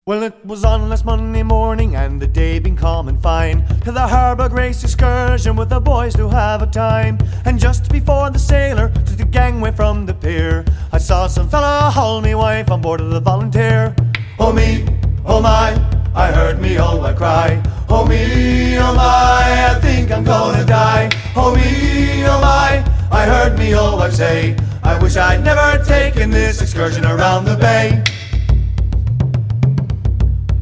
Well, it was on last Monday morning, and the day been calm and fine, to the Harbour Grace excursion with the boys to have a time. And just before the sailor took the gangway from the pier, I saw some fella haul me wife on board of the Volunteer. Oh me, oh my, I heard me old wife cry. Oh me, oh my, I think I'm gonna die. Oh me, oh my, I heard me old wife say, I wish I'd never taken this excursion around the bay.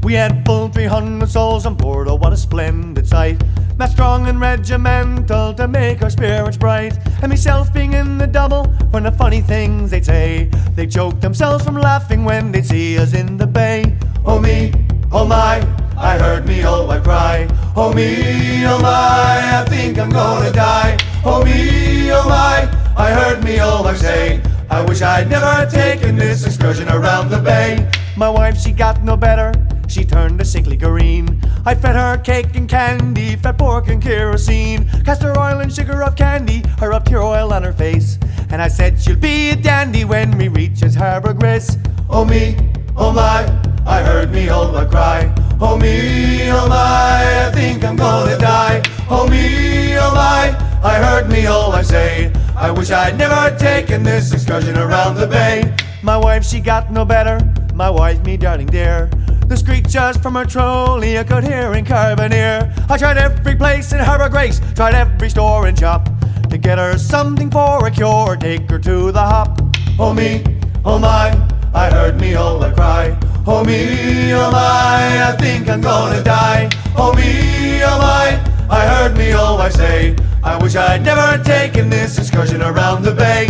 We had full 300 souls on board, oh what a splendid sight. Mass strong and regimental to make our spirits bright. And myself being in the double, when the funny things they'd say, they'd choke themselves from laughing when they'd see us in the bay. Oh me, oh my, I heard me old wife cry. Oh me, oh my, I think I'm gonna die. Oh me, oh my, I heard me old wife say, I wish I'd never taken this excursion around the bay. My wife, she got no better, she turned a sickly green. I fed her cake and candy, fat pork and kerosene, castor oil and sugar of candy, her up pure oil on her face. And I said she'll be a dandy when we reaches Harbour Grace. Oh me, oh my, I heard me old wife cry. Oh me, oh my, I think I'm gonna die. Oh me, oh my, I heard me old wife say, I wish I'd never taken this excursion around the bay. My wife, she got no better, my wife, me darling dear. The screeches from her trolley I could hear in Carbonear. I tried every place in Harbour Grace, tried every store and shop, to get her something for a cure, take her to the hop. Oh me, oh my, I heard me old wife cry. Oh me, oh my, I think I'm gonna die. Oh me, oh my, I heard me old wife say, I wish I'd never taken this excursion around the bay.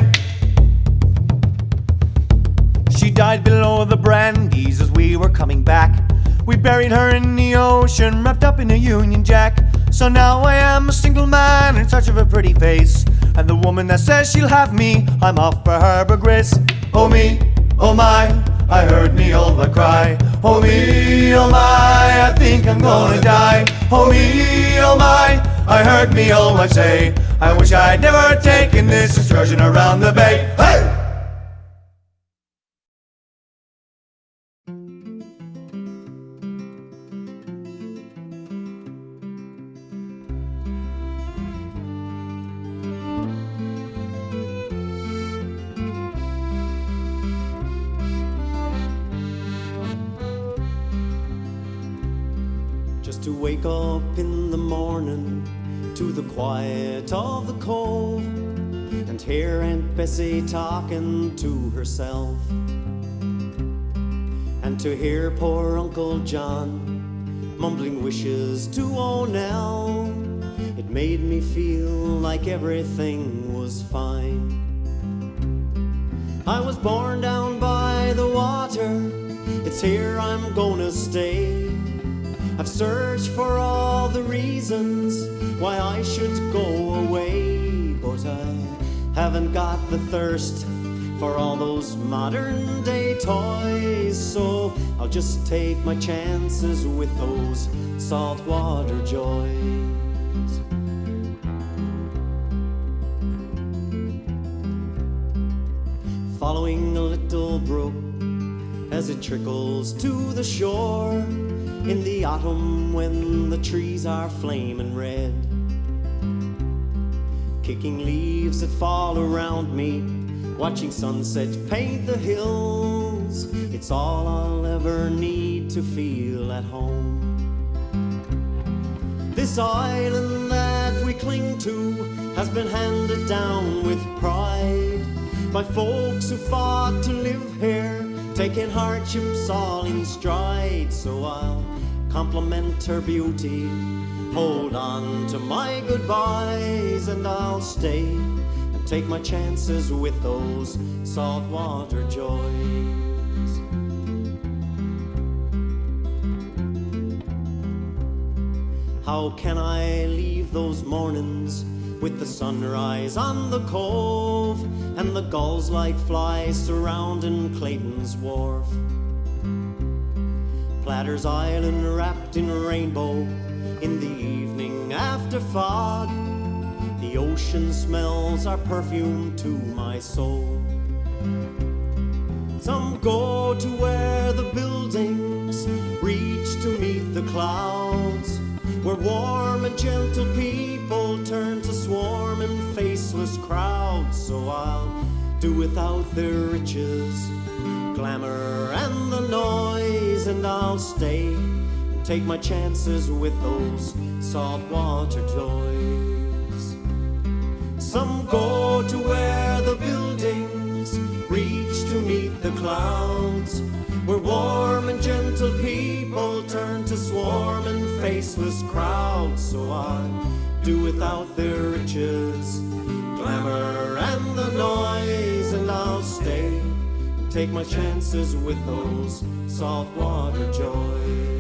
She died below the Brandies as we were coming back. We buried her in the ocean, wrapped up in a Union Jack. So now I am a single man in search of a pretty face, and the woman that says she'll have me, I'm off for Harbour Grace. Oh me, oh my, I heard me old wife cry. Oh me, oh my, I think I'm gonna die. Oh me, oh my, I heard me old wife say, I wish I'd never taken this excursion around the bay. Hey! Just to wake up in the morning to the quiet of the cove and hear Aunt Bessie talking to herself, and to hear poor Uncle John mumbling wishes to O'Nell, it made me feel like everything was fine. I was born down by the water, it's here I'm gonna stay. I've searched for all the reasons why I should go away, but I haven't got the thirst for all those modern day toys, so I'll just take my chances with those saltwater joys. Following a little brook as it trickles to the shore in the autumn when the trees are flaming red, kicking leaves that fall around me, watching sunsets paint the hills, it's all I'll ever need to feel at home. This island that we cling to has been handed down with pride by folks who fought to live here, taking hardships all in stride. So I'll compliment her beauty, hold on to my goodbyes, and I'll stay and take my chances with those saltwater joys. How can I leave those mornings with the sunrise on the cove and the gulls like flies surrounding Clayton's wharf? Platter's Island wrapped in rainbow in the evening after fog, the ocean smells are perfume to my soul. Some go to where the buildings clouds, where warm and gentle people turn to swarming faceless crowds. So I'll do without their riches, glamour and the noise, and I'll stay and take my chances with those saltwater joys. Some go to where the buildings reach to meet the clouds, where warm and gentle people turn to swarming faceless crowds. So I do without their riches, glamour and the noise, and I'll stay and take my chances with those saltwater joys.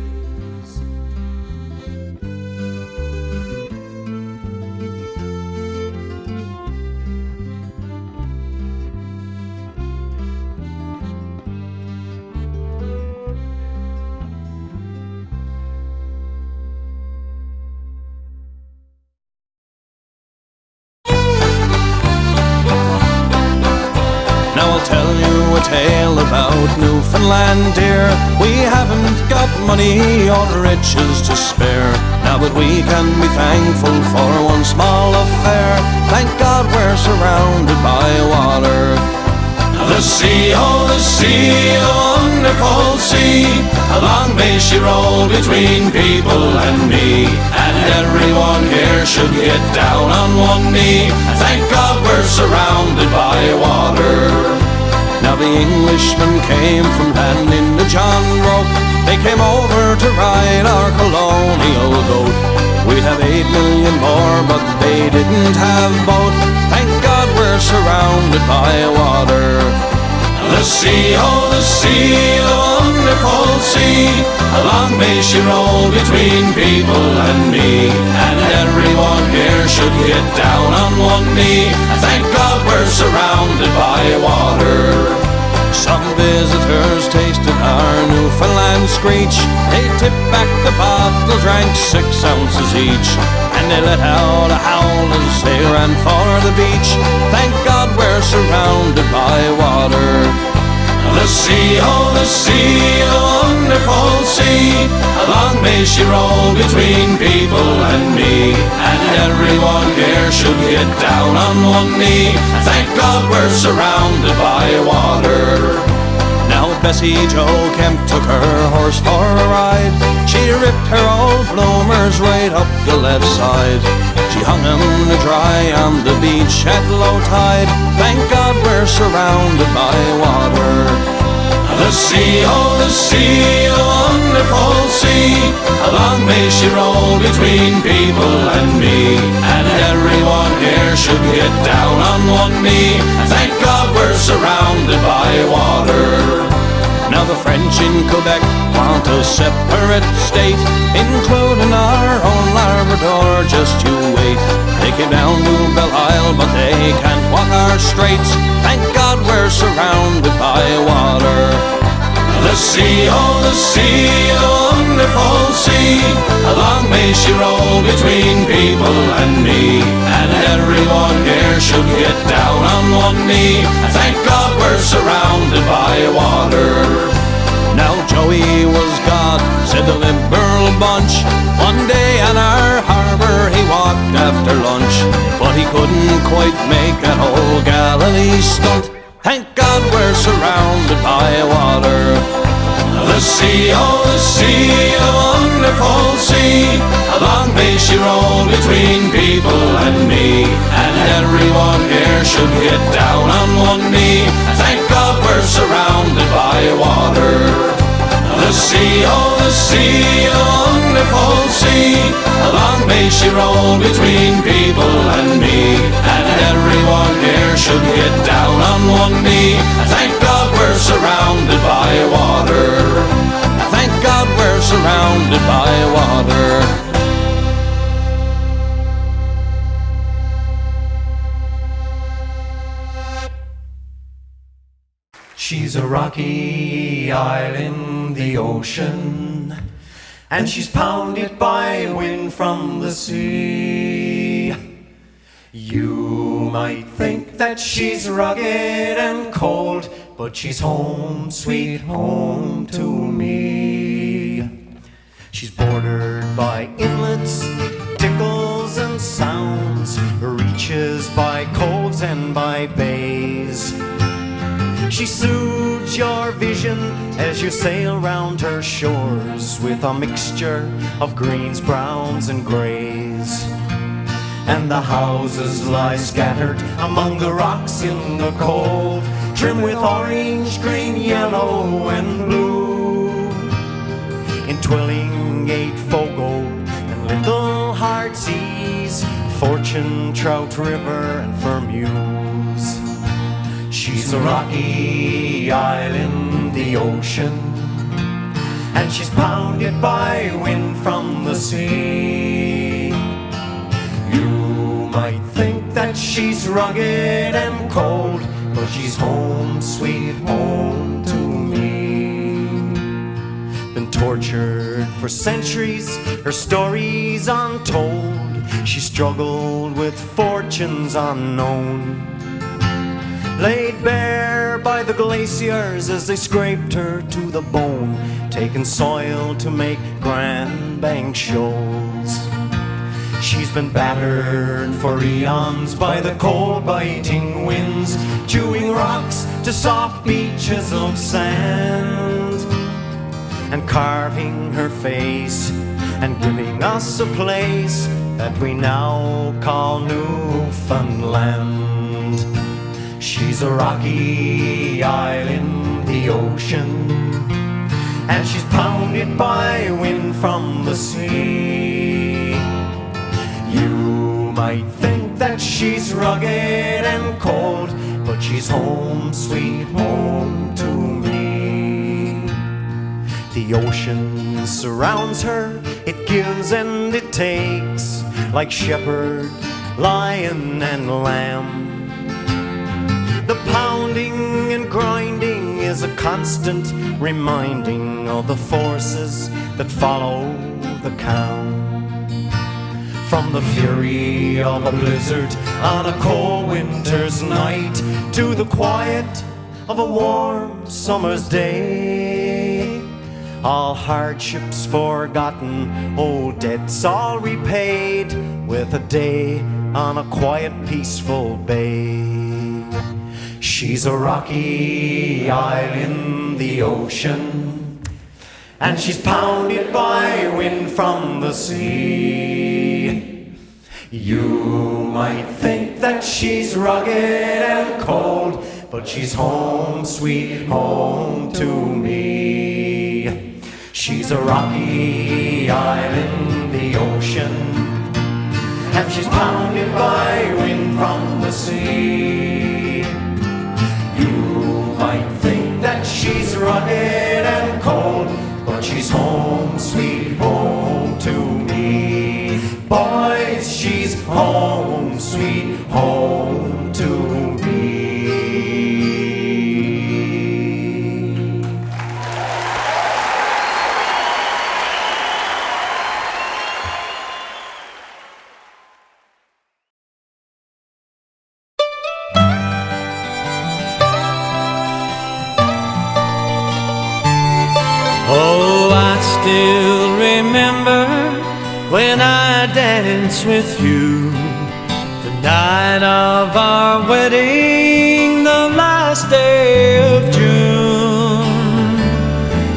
Tale about Newfoundland, dear. We haven't got money or riches to spare now, but we can be thankful for one small affair. Thank God we're surrounded by water. The sea, oh the sea, the wonderful sea, how long may she roll between people and me, and everyone here should get down on one knee. Thank God we're surrounded by water. Now the Englishmen came from land into John Broke. They came over to ride our colonial goat. We'd have 8 million more, but they didn't have boat. Thank God we're surrounded by water. The sea, oh the sea, the wonderful sea, how long may she roll between people and me, and everyone here should get down on one knee. Thank God we're surrounded by water. Some visitors tasted our Newfoundland screech. They tipped back the bottle, drank 6 ounces each, and they let out a howl as they ran for the beach. Thank God we're surrounded by water. The sea, oh the sea, the wonderful sea, how long may she roll between people and me, and everyone here should get down on one knee. Thank God we're surrounded by water. Now Bessie Joe Kemp took her horse for a ride. She ripped her old bloomers right up the left side. She hung 'em to dry on the beach at low tide. Thank God we're surrounded by water. The sea, oh the sea, the wonderful sea, how long may she roll between people and me, and everyone here should get down on one knee. Thank God we're surrounded by water. Now the French in Quebec want a separate state, including our own Labrador, just you wait. They came down to Belle Isle, but they can't walk our straits. Thank God we're surrounded by water. The sea, oh the sea, the wonderful sea, how long may she roll between people and me, and everyone here should get down on one knee. Thank God we're surrounded by water. Now Joey was God, said the Liberal bunch. One day on our harbour he walked after lunch, but he couldn't quite make that whole Galilee stunt. Thank God we're surrounded by water. The sea, oh the sea, the wonderful sea, how long may she roll between people and me, and everyone here should get down on one knee. Thank God we're surrounded by water. The sea, oh the sea, the wonderful sea, how long may she roll between people and me, and everyone here should get down on one knee. Thank God we're surrounded by water. Thank God we're surrounded by water. She's a rocky isle in the ocean, and she's pounded by wind from the sea. You might think that she's rugged and cold, but she's home, sweet home to me. She's bordered She soothes your vision as you sail round her shores with a mixture of greens, browns, and greys. And the houses lie scattered among the rocks in the cove, trim with orange, green, yellow, and blue. In Twillingate, Fogo, and Little Heartsease, Fortune, Trout River, and Fermuse. She's a rocky isle in the ocean, and she's pounded by wind from the sea. You might think that she's rugged and cold, but she's home, sweet home to me. Been tortured for centuries, her story's untold. She struggled with fortunes unknown, laid bare by the glaciers as they scraped her to the bone, taking soil to make Grand Bank shoals. She's been battered for eons by the cold biting winds, chewing rocks to soft beaches of sand, and carving her face and giving us a place that we now call Newfoundland. She's a rocky isle in the ocean, and she's pounded by wind from the sea. You might think that she's rugged and cold, but she's home, sweet home to me. The ocean surrounds her, it gives and it takes, like shepherd, lion, and lamb. The pounding and grinding is a constant reminding of the forces that follow the calm. From the fury of a blizzard on a cold winter's night to the quiet of a warm summer's day, all hardships forgotten, old debts all repaid, with a day on a quiet, peaceful bay. She's a rocky isle in the ocean, and she's pounded by wind from the sea. You might think that she's rugged and cold, but she's home, sweet home to me. She's a rocky isle in the ocean, and she's pounded by wind from the sea. You might think that she's rugged and cold, but she's home, sweet home to me. Boys, she's home, sweet home to me. Oh, I still remember when I danced with you, the night of our wedding, the last day of June.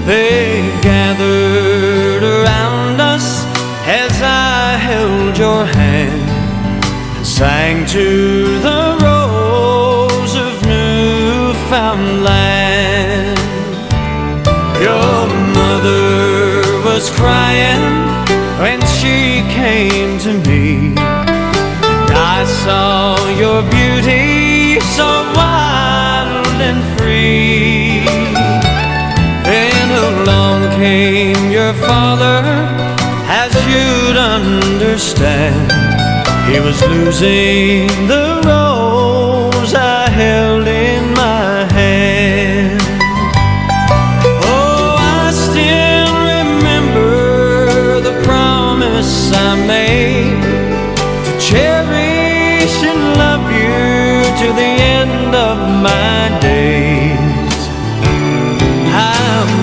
They gathered around us as I held your hand and sang to the rose of Newfoundland. Your mother was crying when she came to me, and I saw your beauty so wild and free. Then along came your father, as you'd understand. He was losing the rose I held in my hand. I made to cherish and love you to the end of my days. I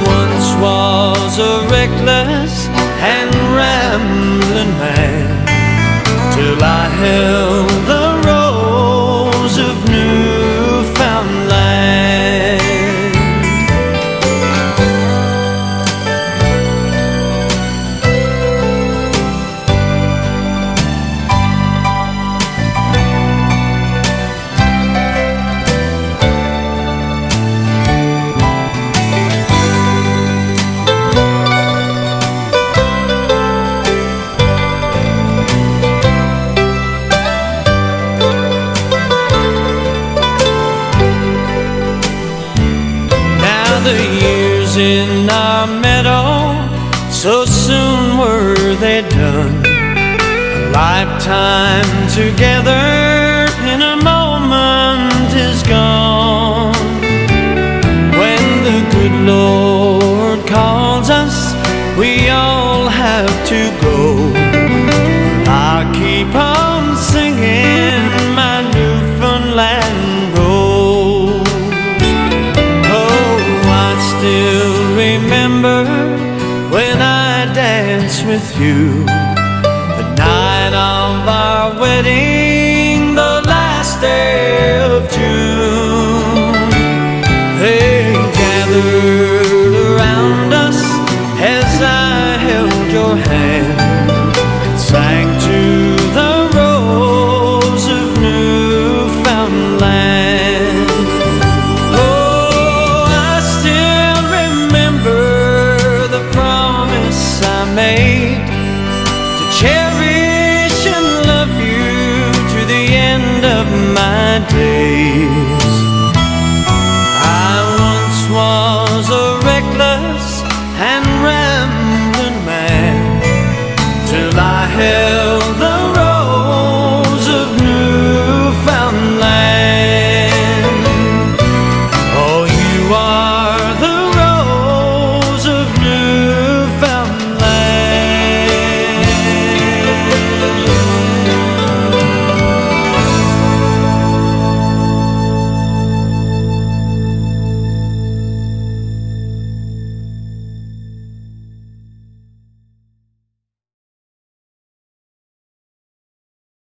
once was a reckless and rambling man, till I held the rose of Newfoundland. flowers in our meadow, so soon were they done. A lifetime together in a moment is gone. When the good Lord calls us, we all have to go. I'll keep on singing my Newfoundland rose. Oh, I still remember when I danced with you, the night of our wedding, the last day of June. They gathered around us as I held your hand and sang to the rose of Newfoundland. Oh, I still remember the promise I made to cherish and love you to the end of my days. I once was a reckless and rambling man till I held the rose of Newfoundland. Oh, you are the rose of Newfoundland.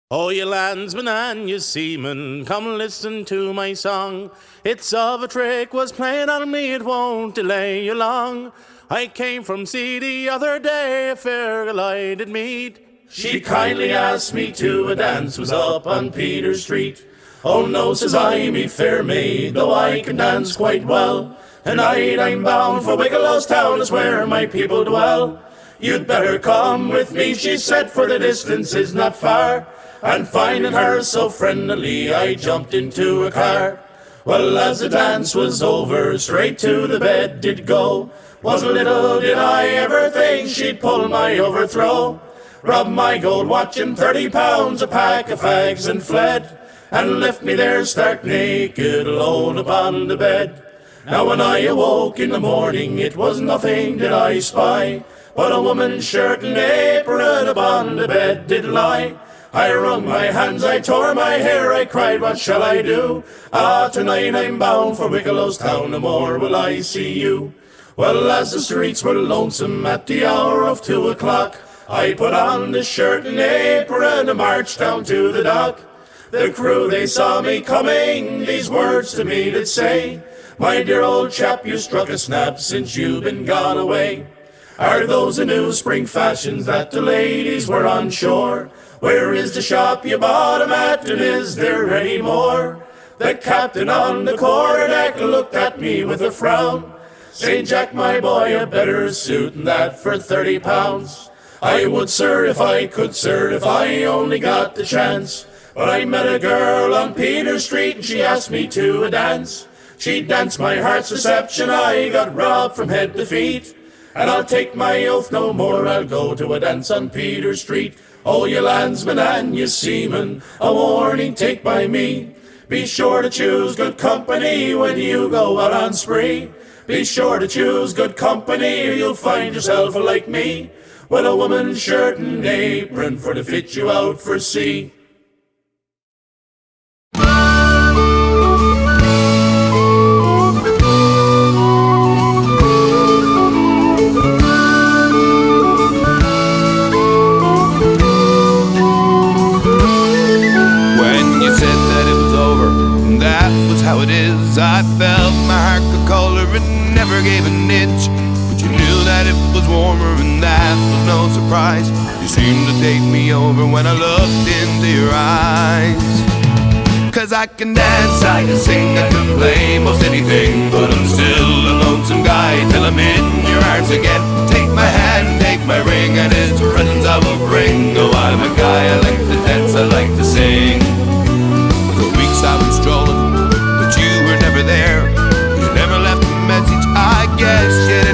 Oh, you landsmen and you seamen, come listen to my song. It's of a trick was playing on me, it won't delay you long. I came from sea the other day, a fair girl I did meet. She kindly asked me to a dance, was up on Peter Street. Oh no, says I, me fair maid, though I can dance quite well. Tonight I'm bound for Wicklow's town, is where my people dwell. You'd better come with me, she said, for the distance is not far. And finding her so friendly, I jumped into a car. Well, as the dance was over, straight to the bed did go. Was little did I ever think she'd pull my overthrow. Robbed my gold watch and 30 pounds, a pack of fags, and fled. And left me there stark naked, alone upon the bed. Now when I awoke in the morning, it was nothing did I spy, but a woman's shirt and apron upon the bed did lie. I wrung my hands, I tore my hair, I cried, what shall I do? Ah, tonight I'm bound for Wicklow's town, no more will I see you. Well, as the streets were lonesome at the hour of 2 o'clock, I put on the shirt and apron and marched down to the dock. The crew, they saw me coming, these words to me did say, my dear old chap, you struck a snap since you've been gone away. Are those the new spring fashions that the ladies wear on shore? Where is the shop you bought 'em at, and is there any more? The captain on the quarterdeck looked at me with a frown. St. Jack, my boy, a better suit than that for 30 pounds. I would, sir, if I could, sir, if I only got the chance. But I met a girl on Peter Street, and she asked me to a dance. She danced my heart's reception, I got robbed from head to feet. And I'll take my oath no more, I'll go to a dance on Peter Street. Oh, you landsmen and you seamen, a warning take by me. Be sure to choose good company when you go out on spree. Be sure to choose good company or you'll find yourself like me, with a woman's shirt and apron for to fit you out for sea. How it is, I felt my heart go colder and never gave an inch. But you knew that it was warmer and that was no surprise. You seemed to take me over when I looked into your eyes. Cause I can dance, I can sing, I can play most anything, but I'm still a lonesome guy till I'm in your arms again. Take my hand, take my ring, and its presence I will bring. Oh, I'm a guy, I like to dance, I like to sing. For weeks I was strolling, but you were never there. You never left a message, I guess you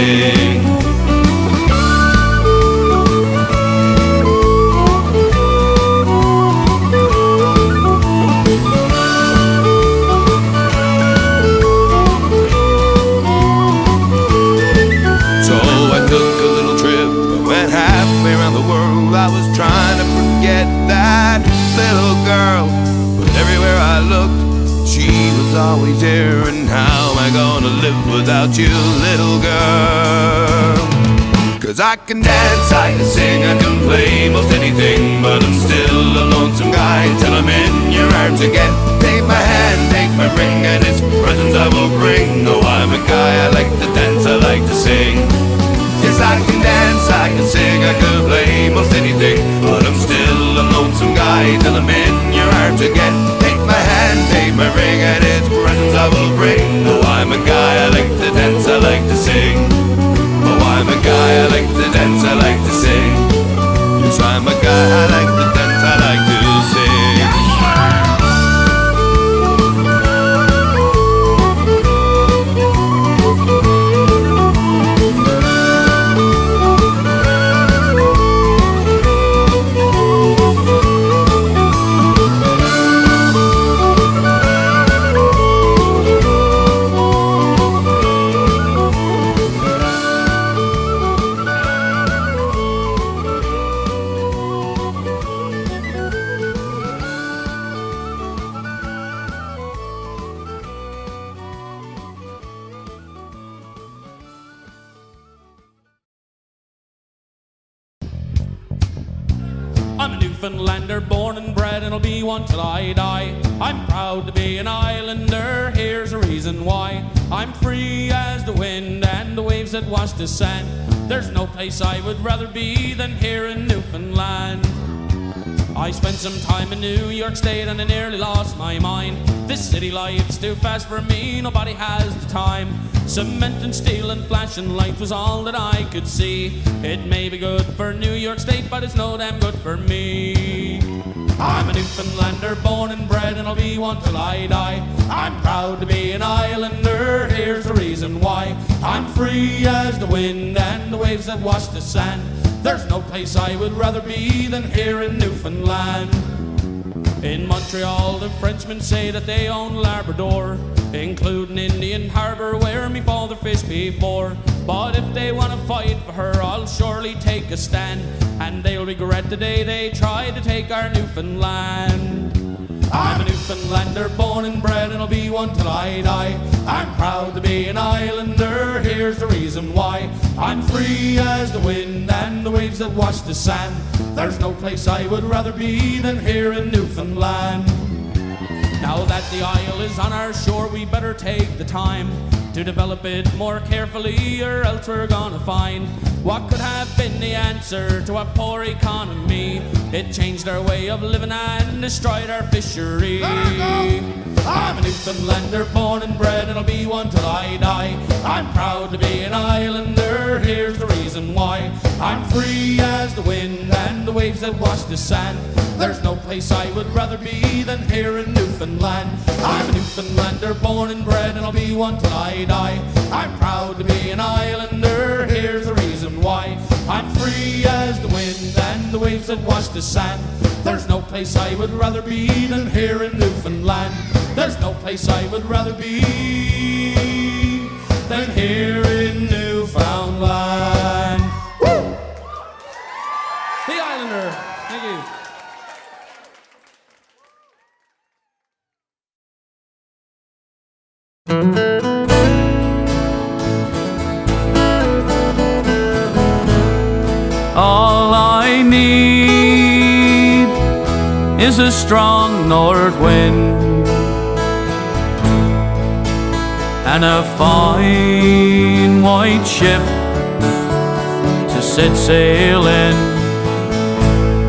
sing. So I took a little trip, I went halfway around the world. I was trying to forget that little girl, but everywhere I looked, she was always there. And how am I gonna live without you, little girl? 'Cause I can dance, I can sing, I can play most anything, but I'm still a lonesome guy till I'm in your arms again. Take my hand, take my ring, and its presence I will bring. Oh, I'm a guy, I like to dance, I like to sing. Yes, I can dance, I can sing, I can play most anything, but I'm still a lonesome guy till I'm in your arms again. Take my hand, take my ring, and its presence I will bring. Oh, I'm a guy, I like to dance, I like to sing. Oh, I'm a guy, I like to dance, I like to sing. Yes, I'm a guy, I like to dance, I like to sing. I'm a Newfoundlander, born and bred, and I'll be one till I die. I'm proud to be an islander, here's a reason why. I'm free as the wind and the waves that wash the sand. There's no place I would rather be than here in Newfoundland. I spent some time in New York State and I nearly lost my mind. This city life's too fast for me, nobody has the time. Cement and steel and flashing lights was all that I could see. It may be good for New York State, but it's no damn good for me. I'm a Newfoundlander, born and bred, and I'll be one till I die. I'm proud to be an islander, here's the reason why. I'm free as the wind and the waves that wash the sand. There's no place I would rather be than here in Newfoundland. In Montreal, the Frenchmen say that they own Labrador, including Indian Harbour, where me father fished before. But if they want to fight for her, I'll surely take a stand, and they'll regret the day they tried to take our Newfoundland. I'm a Newfoundlander, born and bred, and I'll be one till I die. I'm proud to be an islander, here's the reason why. I'm free as the wind and the waves that wash the sand. There's no place I would rather be than here in Newfoundland. Now that the isle is on our shore, we better take the time to develop it more carefully, or else we're gonna find what could have been the answer to our poor economy. It changed our way of living and destroyed our fishery. I'm a Newfoundlander, born and bred, and I'll be one till I die. I'm proud to be an islander, here's the reason why. I'm free as the wind and the waves that wash the sand. There's no place I would rather be than here in Newfoundland. I'm a Newfoundlander, born and bred, and I'll be one till I die. I'm proud to be an islander, here's the reason why. I'm free as the wind and the waves that wash the sand. There's no place I would rather be than here in Newfoundland. There's no place I would rather be than here in Newfoundland. Woo! The Islander. Thank you. All I need is a strong north wind and a fine white ship to set sail in.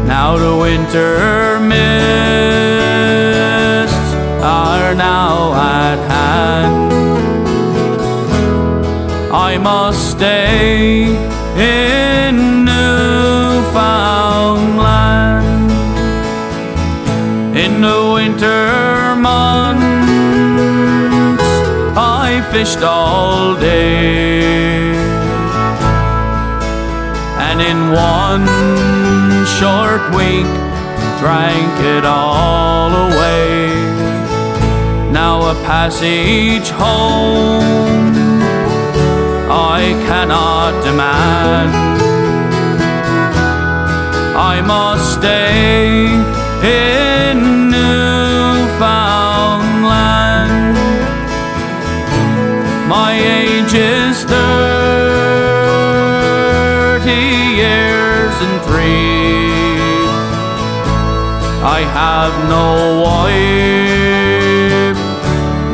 Now the winter mists are now at hand. I must stay in Newfoundland in the winter months. I fished all day and in one short week drank it all away. Now a passage home I cannot demand. I must stay in Newfoundland. My age is 30 years and 3. I have no wife,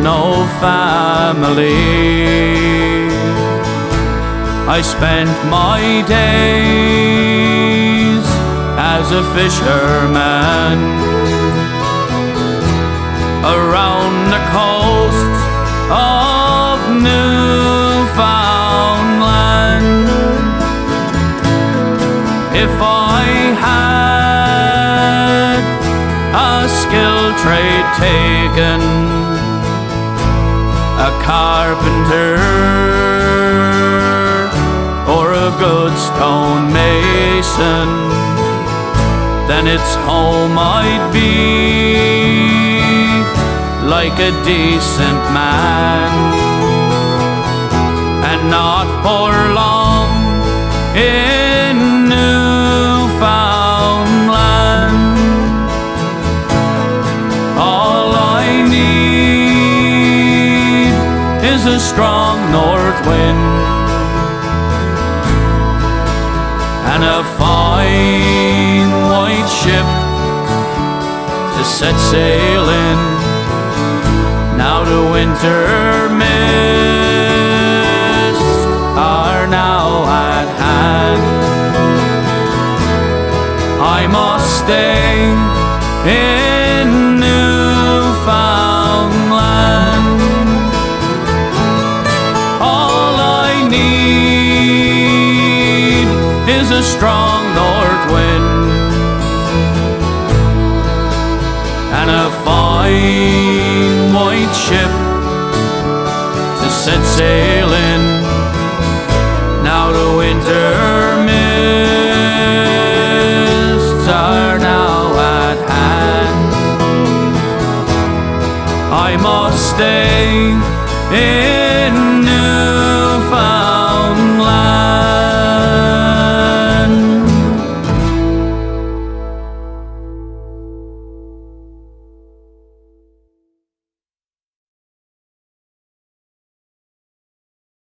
no family. I spent my days as a fisherman around the coast of Newfoundland. If I had a skilled trade taken, a carpenter or a good stone mason, then it's home I'd be like a decent man. And not for long in Newfoundland. All I need is a strong north wind and a fine white ship to set sail in. Now the winter mists are now at hand. I must stay in Newfoundland. All I need is a strong north wind and a fine white ship to set sail in. Now the winter mists are now at hand. I must stay in Newfoundland.